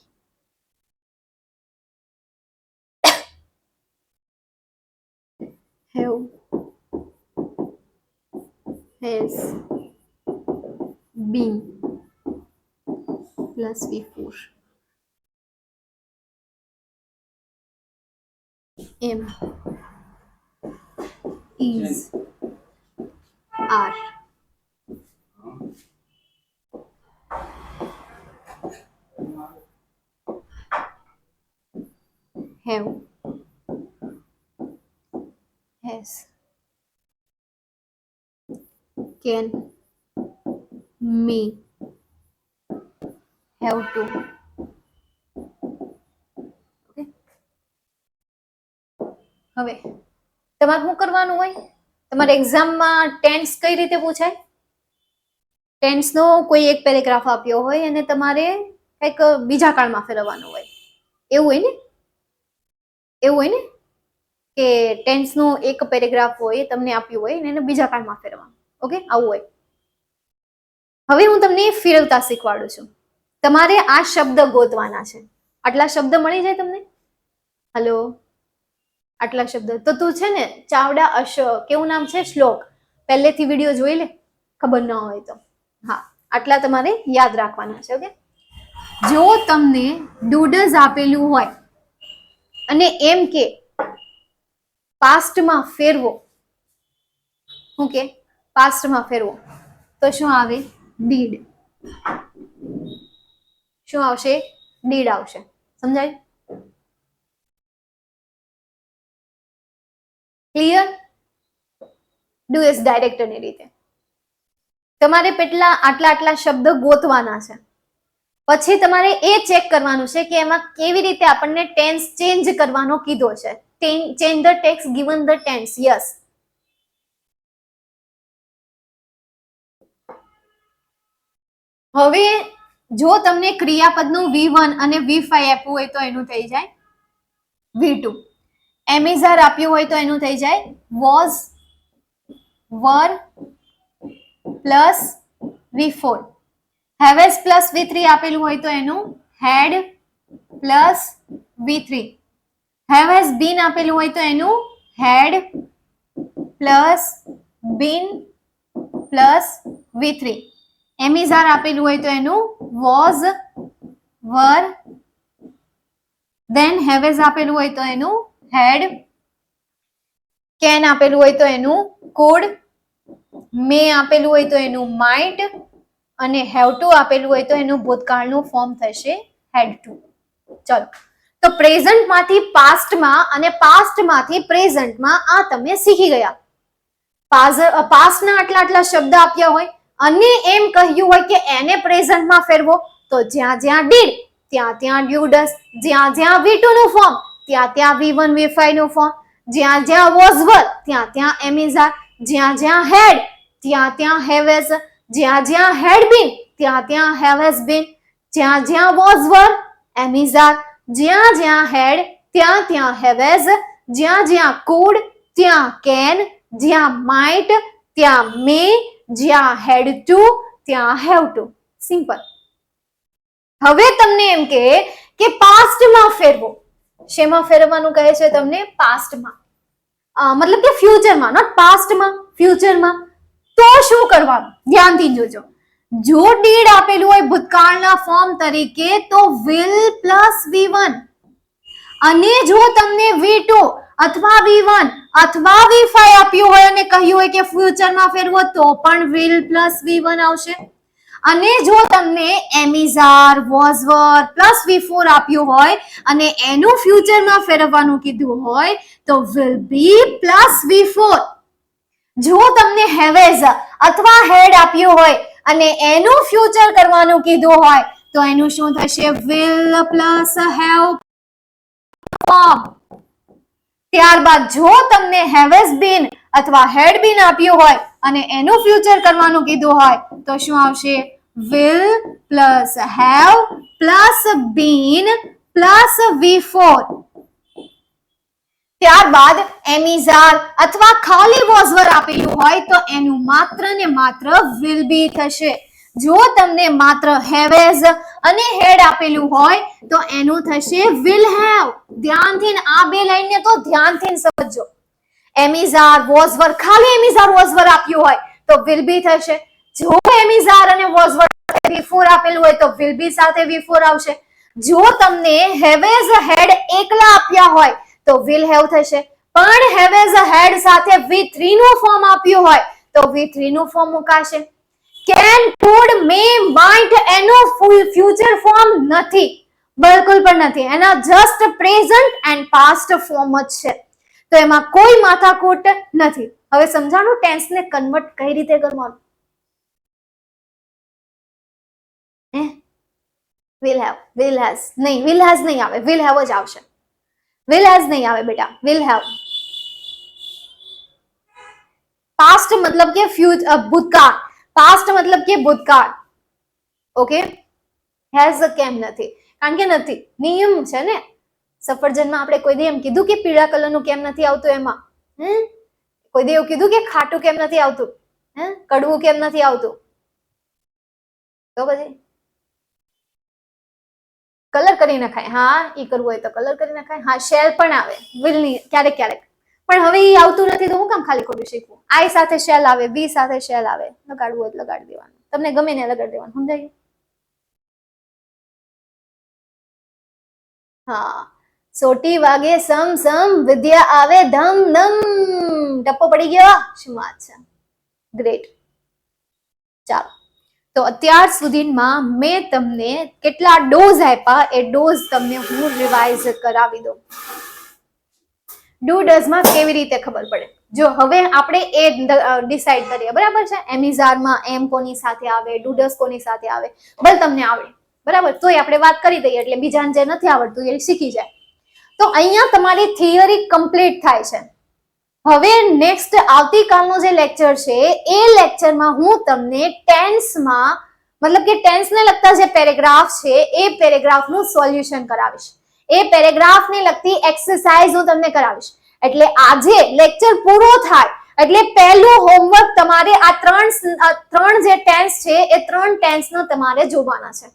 have has been plus V4 M is R have has can may have to okay. હવે તમારે શું કરવાનું હોય? તમારે એક્ઝામમાં ટેન્સ કઈ રીતે પૂછાય? ટેન્સનો કોઈ એક પેરેગ્રાફ આપ્યો હોય અને તમારે કંઈક બીજા કાળમાં ફેરવવાનું હોય એવું હોય ને? એવું હોય ને કે ટેન્સનો એક પેરેગ્રાફ હોય તમને આપ્યું હોય અને એને બીજા કાળમાં ફેરવવાનું. ઓકે, આવું હોય. હવે હું તમને ફેરવતા શીખવાડું છું. તમારે આ શબ્દ ગોતવાના છે. આટલા શબ્દ મળી જાય તમને? હલો, આટલા શબ્દ તો તું છે ને ચાવડા કેવું નામ છે? શ્લોક. પહેલેથી વિડીયો જોઈ લે, ખબર ન હોય તો. હા, આટલા તમારે યાદ રાખવાના છે. ઓકે, જો તમને ડુડઝ આપેલું હોય અને એમ કે પાસ્ટમાં ફેરવો, ઓકે, પાસ્ટમાં ફેરવો તો શું આવે? ડીડ. શું આવશે? ડીડ આવશે. સમજાય? ક્લિયર? ડુ ઇઝ ડાયરેક્ટની રીતે તમારે આટલા શબ્દ ગોતવાના છે. પછી તમારે એ ચેક કરવાનું છે કે એમાં કેવી રીતે આપણને ટેન્સ ચેન્જ કરવાનો કીધો છે. Change the text given the tense. Yes. હવે જો તમને ક્રિયાપદનું V1 અને V5 આપ્યું હોય તો એનું થઈ જાય V2. એમિઝાર આપ્યું હોય તો એનું થઈ જાય was, were plus V4. Have has plus V3 આપેલું હોય તો એનું હેડ પ્લસ V3. હેવેસ બીન આપેલું હોય તો એનું had plus bin plus V3. એમિઝાર આપેલું હોય તો એનું વોઝ, વર, દેન હેવેસ આપેલું હોય તો એનું હેડ, કેન આપેલું હોય તો એનું કુડ, મે આપેલું હોય તો એનું માઇટ અને હેવ ટુ આપેલું હોય તો એનું ભૂતકાળનું ફોર્મ થશે હેડ ટુ. ચલો, તો પ્રેઝન્ટમાંથી પાસ્ટમાં અને પાસ્ટમાંથી પ્રેઝન્ટમાં આ તમે શીખી ગયા. પાસ્ટના આટલા શબ્દ આપ્યા હોય અને એમ કહ્યું હોય કે એને પ્રેઝન્ટમાં ફેરવો તો જ્યાં જ્યાં ડીડ ત્યાં ડ્યુડસ, જ્યાં V2 નું ફોર્મ ત્યાં V1 V5 નું ફોર્મ, જ્યાં વોઝ, વર ત્યાં એમિઝાર, જ્યાં હેડ ત્યાં હેવેસ, જ્યાં હેડ બીન ત્યાં હેવેસ બીન, જ્યાં વોઝ, વર, એમિઝાર, જ્યાં હેડ ત્યાં હેવેસ, જ્યાં કુડ ત્યાં કેન, જ્યાં માઇટ ત્યાં મે, જ્યાં હેડ ટુ ત્યાં હેવ ટુ. સિમ્પલ. હવે તમને એમ કે પાસ્ટમાં ફેરવો. શેમાં ફેરવવાનું કહે છે તમને? પાસ્ટમાં. મતલબ કે ફ્યુચરમાં, નોટ પાસ્ટમાં, ફ્યુચરમાં. તો શું કરવાનું? ધ્યાનથી જોજો. જો ડીડ આપેલું હોય ભૂતકાળના ફોર્મ તરીકે તો વિલ પ્લસ V1 અને જો તમને V2 અથવા V1 અથવા V5 આપ્યું હોય અને કહ્યું હોય કે ફ્યુચરમાં ફેરવો તો પણ will પ્લસ V1 આવશે. અને જો તમને એમિઝાર વોઝવર પ્લસ V4 આપ્યું હોય અને એનું ફ્યુચરમાં ફેરવવાનું કીધું હોય તો will be પ્લસ V4. જો તમને હેવેઝ અથવા હેડ આપ્યું હોય અને એનું ફ્યુચર કરવાનું કીધું હોય તો એનું શું થશે? will plus have form. ત્યારબાદ જો તમને હેવેઝ બીન અથવા હેડ બીન આપ્યું હોય અને એનું ફ્યુચર કરવાનું કીધું હોય તો શું આવશે? will plus have plus bin plus V4. ત્યારબાદ એમિઝાર અથવા ખાલી વોઝવર આપેલું હોય તો એનું માત્ર ને માત્ર will be થશે. જો તમને માત્ર હેવેઝ અને હેડ આપેલું હોય તો એનું થશે will have. ધ્યાનથી આ બે લાઈનને તો ધ્યાનથી સમજો. એમિઝાર વોઝવર ખાલી એમિઝાર વોઝવર આપ્યું હોય તો will be થશે. જો એમિઝાર અને વોઝવર V4 આપેલું હોય તો will be સાથે V4 આવશે. જો તમને હેવેઝ હેડ એકલા આપ્યા હોય તો will have થશે. પણ હેવેઝ હેડ સાથે V3 નું ફોર્મ આપ્યું હોય તો V3 નું ફોર્મ મુકાશે. કેન, કુડ, મે, માઇટ એનું ફ્યુચર ફોર્મ નથી, બિલકુલ પણ નથી. એના just present and past form જ છે. તો એમાં કોઈ માથાકૂટ નથી. હવે સમજાણું ટેન્સ ને કન્વર્ટ કઈ રીતે કરવાનું? will have, will has નહીં, will has નહીં આવે, will have જ આવશે. will has નહીં આવે બેટા, will have. પાસ્ટ મતલબ કે ભૂતકાળ, પાસ્ટ મતલબ કે ભૂતકાળ. ઓકે, હેઝ કેમ નથી? કારણ કે નથી, નિયમ છે ને. સફરજનમાં આપણે કોઈ દે એમ કીધું કે પીળા કલરનું કેમ નથી આવતું? એમાં કોઈ દે એવું કીધું કે ખાટું કેમ નથી આવતું? કડવું કેમ નથી આવતું? તો પછી કલર કરી નખાય. હા, ઈ કરવું હોય તો કલર કરી નખાય. હા, શેલ પણ આવે, વિલ ની ક્યારેક ક્યારેક. પણ હવે ઈ આવતું નથી તો હું કામ ખાલી ખોટું શીખવું? આઈ સાથે શેલ આવે, બી સાથે શેલ આવે, લગાડવું હોય તો લગાડી દેવાનું. તમને ગમે ને લગાડી દેવાનું. સમજાય? હા, સોટી વાગે સમ સમ, વિદ્યા આવે ધમ ધમ. ટપ્પો પડી ગયો. શું વાત છે, ગ્રેટ. ચાલો, તો અત્યાર સુધીમાં મેં તમને કેટલા ડોઝ આપ્યા એ ડોઝ તમને હું રિવાઇઝ કરાવી દઉં. ડુ ડઝમાં કેવી રીતે ખબર પડે? જો હવે આપણે એ ડિસાઈડ કરીએ, બરાબર છે? એમિઝારમાં એમ કોની સાથે આવે, ડુ ડઝ કોની સાથે આવે, ભલે તમને આવડે, બરાબર? તોય આપણે વાત કરી દઈએ એટલે બીજાને જે નથી આવડતું એ શીખી જાય. તો અહીંયા તમારી થિયરી કમ્પ્લીટ થાય છે. હવે નેક્સ્ટ આવતીકાલનો જે લેક્ચર છે એ લેક્ચરમાં હું તમને ટેન્સમાં મતલબ કે ટેન્સને લગતા જે પેરેગ્રાફ છે એ પેરેગ્રાફનું સોલ્યુશન કરાવીશ. એ પેરેગ્રાફને લગતી એક્સરસાઇઝ હું તમને કરાવીશ. એટલે આજે લેક્ચર પૂરો થાય એટલે પહેલું હોમવર્ક તમારે આ ત્રણ જે ટેન્સ છે એ ત્રણ ટેન્સનો તમારે જોવાના છે.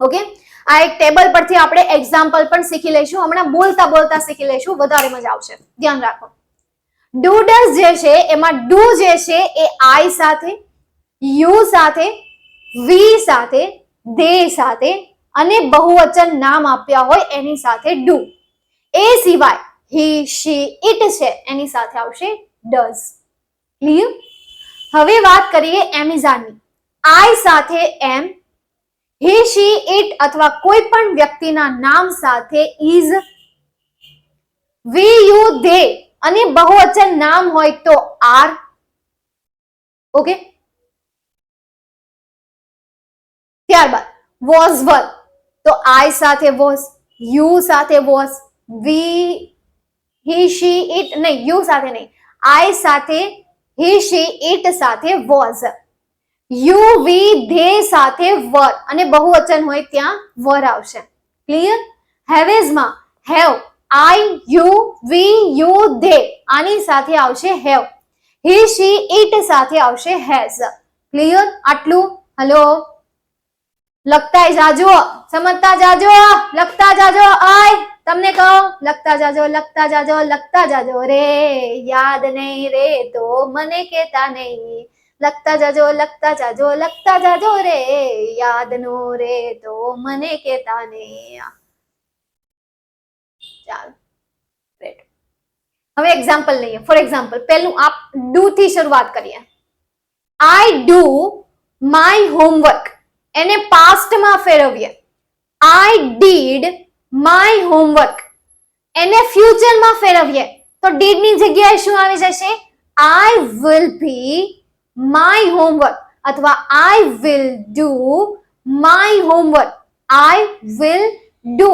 ઓકે, આ એક ટેબલ પરથી આપણે એક્ઝામ્પલ પણ શીખી લઈશું. હમણાં બોલતા બોલતા શીખી લઈશું, વધારે મજા આવશે. ધ્યાન રાખો. ડુ ડઝ જે છે એમાં ડુ જે છે એ આઈ સાથે, યુ સાથે, વી સાથે, ધે સાથે અને બહુવચન નામ આપ્યા હોય એની સાથે ડુ. એ સિવાય હી, શી, ઇટ છે એની સાથે આવશે ડઝ. ક્લિયર? હવે વાત કરીએ એમિઝારની. આઈ સાથે એમ, હી, શી, ઇટ અથવા કોઈ પણ વ્યક્તિના નામ સાથે ઇઝ, વી, યુ, ધે અને બહુવચન નામ હોય તો આર. ઓકે, ત્યારબાદ વોઝ વર તો આઈ સાથે વોઝ, યુ સાથે was, we, he, she, it નહીં, યુ સાથે નહીં, આઈ સાથે, હી, શી, ઇટ સાથે વોઝ, યુ, વી, ધે સાથે વર અને બહુવચન હોય ત્યાં વર આવશે. ક્લિયર? હેવેઝમાં have, I, you, we, you, they આની સાથે આવશે હેવ. હી, શી, ઇટ સાથે આવશે હેઝ. ક્લિયર? આટલું? હલો, લખતા જાજો, સમજતા જાજો, લખતા જાજો. આય તમને કહું, લખતા જાજો, લખતા જાજો, લખતા જાજો રે. યાદ નહીં રે તો મને કેતા નહીં. લખતા જાજો, લખતા જાજો, લખતા જાજો રે. યાદ નો રે તો મને કેતા નહીં. ચાલો, ગ્રેટ. હવે એક્ઝામ્પલ લઈએ. ફોર એક્ઝામ્પલ પહેલું આપ ડુ થી શરૂઆત કરીએ. આઈ ડુ માય હોમવર્ક, એને પાસ્ટમાં ફેરવીએ. આઈ ડીડ માય હોમવર્ક, એને ફ્યુચરમાં ફેરવીએ તો ડીડ ની જગ્યાએ શું આવી જશે? I will be my homework અથવા I will do my homework. I will do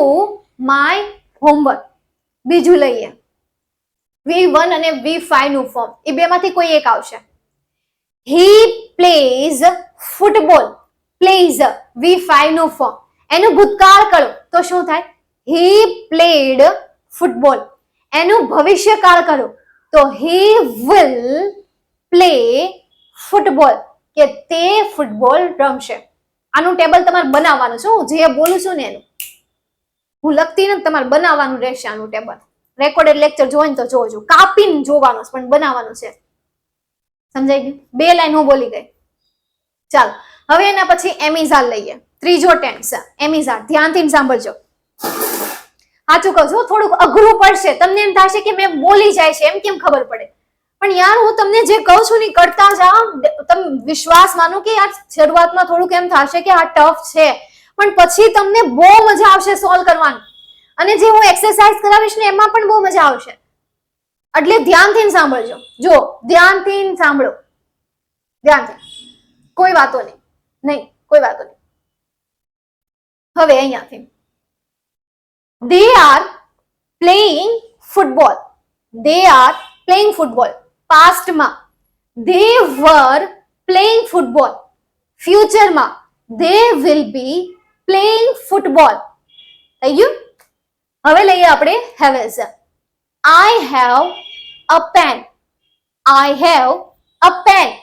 my homework. બીજું લઈએ V1 અને V5 નું ફોર્મ. એ બેમાંથી કોઈ એક આવશે. હી પ્લેઝ ફૂટબોલ. પ્લેઝ V5 નું ફોર્મ. એનું ભૂતકાળ કરો તો શું થાય? He played football. એનું ભવિષ્યકાળ કરો તો હી વિલ પ્લે ફૂટબોલ, કે તે ફૂટબોલ રમશે. આનું ટેબલ તમારે બનાવવાનું છે. હું જે બોલું છું ને એનું હું લખતી નથી, તમારે બનાવવાનું રહેશે આનું ટેબલ. રેકોર્ડેડ લેક્ચર જોઈને તો જોજો, કાપીને જોવાનું પણ બનાવવાનું છે. સમજાઈ ગયું? 2 લાઈન હું બોલી ગઈ. ચાલો હવે એના પછી એમિઝાલ લઈએ. ત્રીજો ટેન્સ એમિઝાલ. ધ્યાનથી સાંભળજો. સાચું કહું છું, થોડુંક અઘરું પડશે. તમને એમ થશે કે મેં બોલી જાય છે, એમ કેમ ખબર પડે? પણ યાર હું તમને જે કહું છું ને કરતા જાઓ. તમે વિશ્વાસ માનો કે યાર શરૂઆતમાં થોડુંક એમ થશે કે આ ટફ છે, પણ પછી તમને બહુ મજા આવશે સોલ્વ કરવાની. અને જે હું એક્સરસાઇઝ કરાવીશ ને એમાં પણ બહુ મજા આવશે. એટલે ધ્યાનથી સાંભળજો. જો ધ્યાનથી સાંભળો, ધ્યાનથી. કોઈ વાતો નહીં, કોઈ વાતો નહીં. હવે અહીંયાથી they are playing football. They are playing football. Past માં they were playing football. Future માં they will be playing football. થઈ ગયું? હવે લઈએ આપણે have as. I have a pen. I have a pen.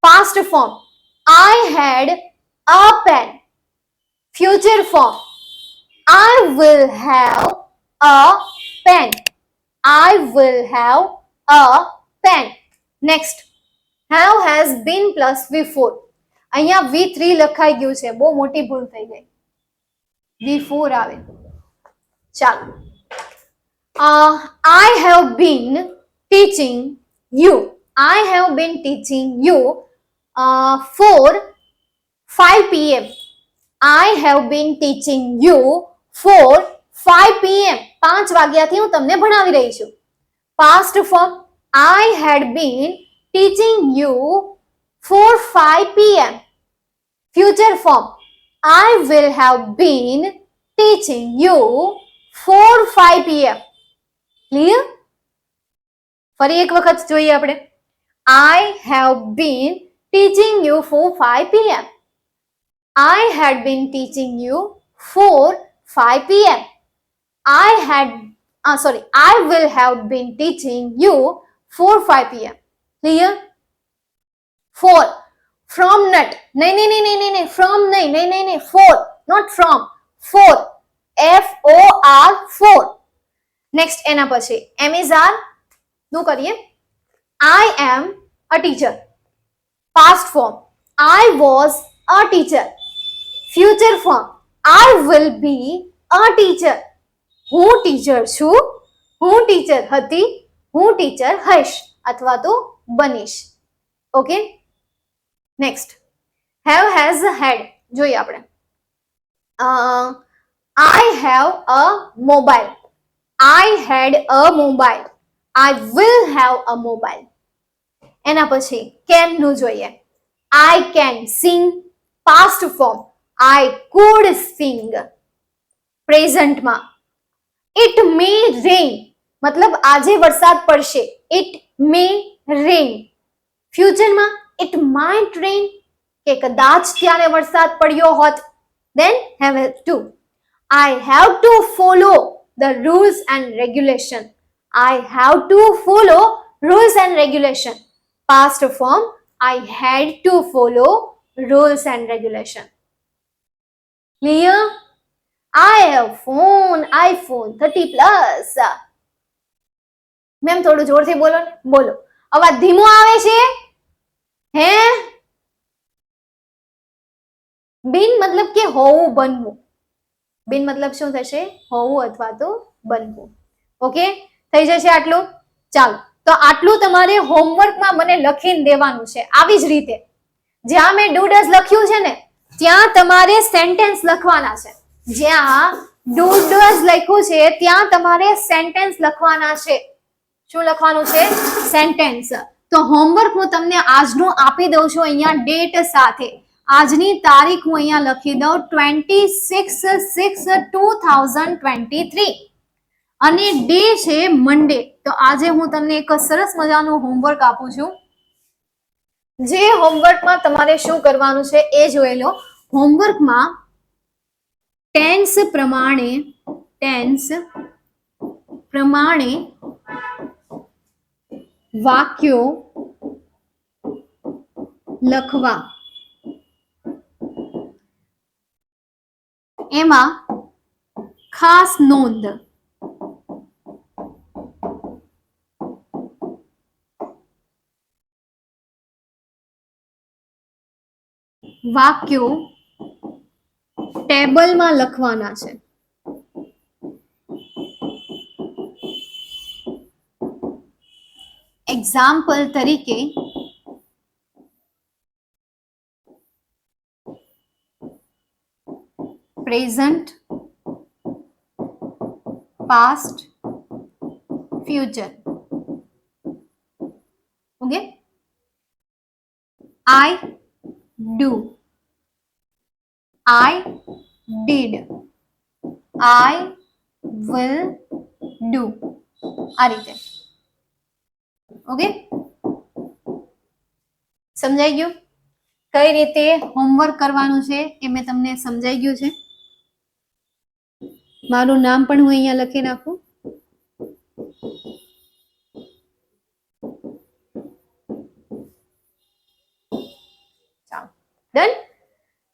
Past form I had a pen. Future form I will have a pen. I will have a pen. Next, have has been plus V4. અહીંયા V3 લખાઈ ગયું છે, બહુ મોટી ભૂલ થઈ ગઈ. V4 આવે. ચાલો. I have been teaching you. I have been teaching you for 5 p.m. I have been teaching you for 5 p.m. 5 વાગ્યાથી હું તમને ભણાવી રહી છું. Past form I had been teaching you for 5 p.m. Future form I will have been teaching you for 5 p.m. Clear? ફરી એક વખત જોઈએ આપણે. I have been teaching you for 5 p.m. I had been teaching you for 5 p.m. I will have been teaching you for 5 p.m. Clear? 4. From nut. नहीं, from नहीं, for, not from. For. F-O-R, for. Next, એના પછી Amazon નું કરીએ. I am a teacher. Past form I was a teacher. Future form I will be a teacher. હું ટીચર છું, હું ટીચર હતી, હું ટીચર હઈશ અથવા તો બનીશ. Okay? Next have has had. જોઈએ આપણે. I have a mobile. I had a mobile. I will have a mobile. એના પછી can નું જોઈએ. I can sing. Past form I could sing. Present માં it may rain, मतलब આજે વરસાદ પડશે. It may rain. Future માં it might rain, કે કદાચ ત્યારે વરસાદ પડ્યો હોત. Then have to. I have to follow the rules and regulation. I have to follow rules and regulation. Past form I had to follow rules and regulation. Clear? I have phone, iPhone 30 plus. Ma'am થોડું જોરથી બોલો ને. બોલો. અવાજ ધીમો આવે છે? હે? બિન મતલબ કે હોવું, બનવું. બિન મતલબ શું થશે? હોવું અથવા તો બનવું. ઓકે? થઈ જશે આટલું? ચાલો, તો આટલું તમારે હોમવર્કમાં મને લખીને દેવાનું છે. આવી જ રીતે જ્યાં મેં ડુ ડઝ લખ્યું છે ને ત્યાં તમારે સેન્ટેન્સ લખવાના છે. જ્યાં ડુ ડઝ લખ્યું છે ત્યાં તમારે સેન્ટેન્સ લખવાના છે. શું લખવાનું છે? સેન્ટેન્સ. તો હોમવર્ક હું તમને આજનું આપી દઉં છું અહીંયા ડેટ સાથે. આજની તારીખ હું અહીંયા લખી દઉં 26/6/2023 અને ડે છે મંડે. તો આજે હું તમને એક સરસ મજાનું હોમવર્ક આપું છું. જે હોમવર્કમાં તમારે શું કરવાનું છે એ જોઈ લો. હોમવર્કમાં ટેન્સ પ્રમાણે વાક્યો લખવા. એમાં ખાસ નોંધ, વાક્યો ટેબલમાં લખવાના છે. એક્ઝામ્પલ તરીકે present, past, future. Okay, I do, I did, I will do. આ રીતે. ઓકે, સમજાઈ ગયું કઈ રીતે હોમવર્ક કરવાનું છે એ મેં તમને સમજાઈ ગયું છે. મારું નામ પણ હું અહીંયા લખી નાખું. ચાલો, ડન.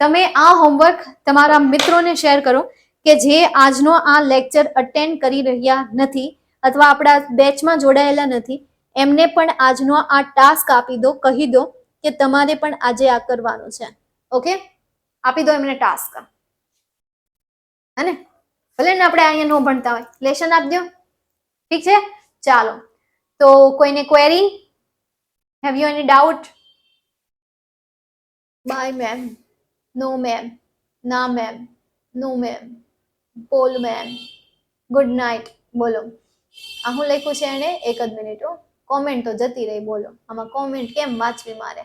તમે આ હોમવર્ક તમારા મિત્રોને શેર કરો કે જે આજનો આ લેક્ચર અટેન્ડ કરી રહ્યા નથી અથવા આપણા બેચમાં જોડાયેલા નથી. એમને પણ આજનો આ ટાસ્ક આપી દો. કહી દો કે તમારે પણ આજે આ કરવાનું છે. ઓકે, આપી દો એમને ટાસ્ક. અને ભલે ને આપણે અહીંયા નો ભણતા હોય, લેશન આપી દો. ઠીક છે, ચાલો. તો કોઈને query? Have you any doubt? Bye ma'am, no ma'am, ના મેમ, નો મેમ, બોલ મેમ, ગુડ નાઇટ. બોલો, આ હું લખ્યું છે એને? એક જ મિનિટ. કોમેન્ટ તો જતી રહી. બોલો, આમાં કોમેન્ટ કેમ વાંચવી મારે?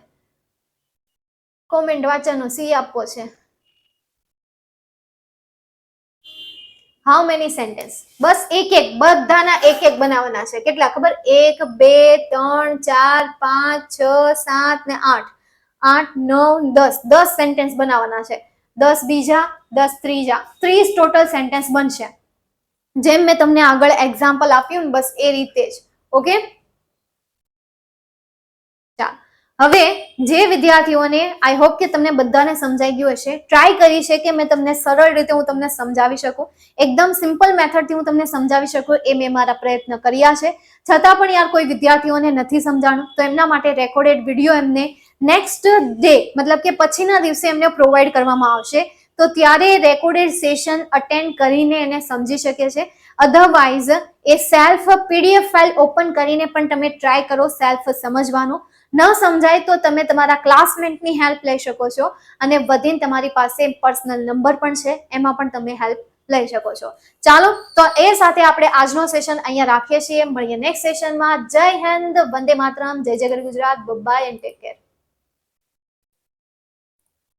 કોમેન્ટ વાંચવાનો સી આપવો છે. How many sentence? બસ એક એક, બધાના એક એક બનાવવાના છે. કેટલા ખબર? 1 2 3 4 5 6 7 ને 8 8 9 10 10 સેન્ટેન્સ બનાવવાના છે. 10 બીજા, 10 ત્રીજા, 30 ટોટલ સેન્ટેન્સ બનશે. જેમ મેં તમને આગળ એક્ઝામ્પલ આપ્યું ને બસ એ રીતે જ. ઓકે, ચાલો. હવે જે વિદ્યાર્થીઓને આઈ હોપ કે તમને બધાને સમજાઈ ગયું હશે. ટ્રાય કરી છે કે મેં તમને સરળ રીતે હું તમને સમજાવી શકું, એકદમ સિમ્પલ મેથડથી હું તમને સમજાવી શકું. એ મેં મારા પ્રયત્ન કર્યા છે. છતાં પણ યાર કોઈ વિદ્યાર્થીઓને નથી સમજાણું તો એમના માટે રેકોર્ડેડ વિડીયો એમને નેક્સ્ટ ડે મતલબ કે પછીના દિવસે એમને પ્રોવાઈડ કરવામાં આવશે. તો ત્યારે રેકોર્ડેડ સેશન અટેન્ડ કરીને એને સમજી શકે છે. અધરવાઇઝ એ સેલ્ફ પીડીએફ ફાઇલ ઓપન કરીને પણ તમે ટ્રાય કરો સેલ્ફ સમજવાનો. ન સમજાય તો તમે તમારા ક્લાસમેટની હેલ્પ લઈ શકો છો અને વધીને તમારી પાસે પર્સનલ નંબર પણ છે, એમાં પણ તમે હેલ્પ લઈ શકો છો. ચાલો, તો એ સાથે આપણે આજનો સેશન અહીંયા રાખીએ છીએ. મળીએ નેક્સ્ટ સેશનમાં. જય હિન્દ, વંદે માતરમ, જય જય ગરવી Gujarat. Bye and take care.